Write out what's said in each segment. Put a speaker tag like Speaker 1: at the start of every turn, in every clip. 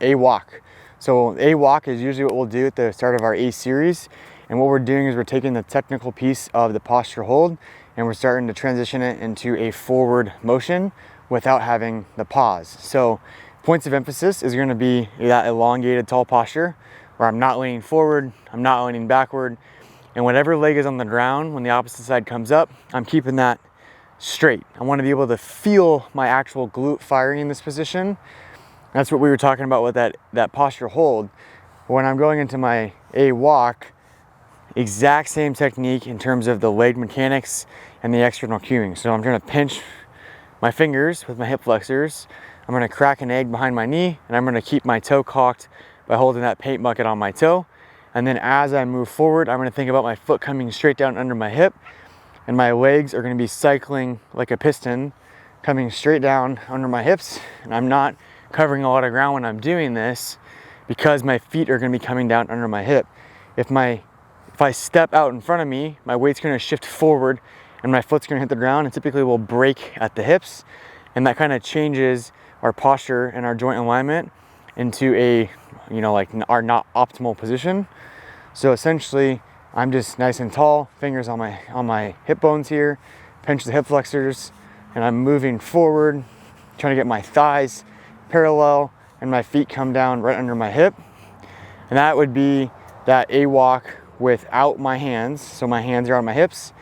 Speaker 1: A walk. So A walk is usually what we'll do at the start of our A series. And what we're doing is we're taking the technical piece of the posture hold and we're starting to transition it into a forward motion without having the pause. So points of emphasis is going to be that elongated tall posture where I'm not leaning forward, I'm not leaning backward, and whatever leg is on the ground when the opposite side comes up, I'm keeping that straight. I want to be able to feel my actual glute firing in this position. That's what we were talking about with that posture hold. When I'm going into my A walk, exact same technique in terms of the leg mechanics and the external cueing. So I'm trying to pinch my fingers with my hip flexors. I'm going to crack an egg behind my knee, and I'm going to keep my toe cocked by holding that paint bucket on my toe. And then as I move forward, I'm going to think about my foot coming straight down under my hip, and my legs are going to be cycling like a piston, coming straight down under my hips. And I'm not covering a lot of ground when I'm doing this because my feet are going to be coming down under my hip. If I step out in front of me, my weight's going to shift forward and my foot's going to hit the ground, and typically we'll break at the hips, and that kind of changes our posture and our joint alignment into a, like our not optimal position. So essentially, I'm just nice and tall, fingers on my hip bones here, pinch the hip flexors, and I'm moving forward, trying to get my thighs parallel and my feet come down right under my hip. And that would be that A walk without my hands. So my hands are on my hips,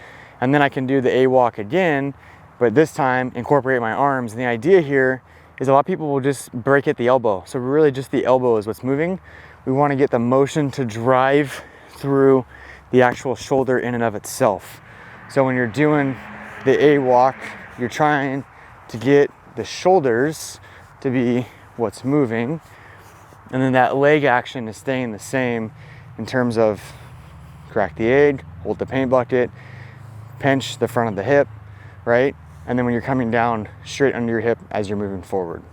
Speaker 1: and then I can do the A walk again, but this time incorporate my arms. And the idea here is a lot of people will just break at the elbow. So really just the elbow is what's moving. We want to get the motion to drive through the actual shoulder in and of itself. So when you're doing the A walk, you're trying to get the shoulders to be what's moving, and then that leg action is staying the same in terms of crack the egg, hold the paint bucket, pinch the front of the hip, right? And then when you're coming down straight under your hip as you're moving forward.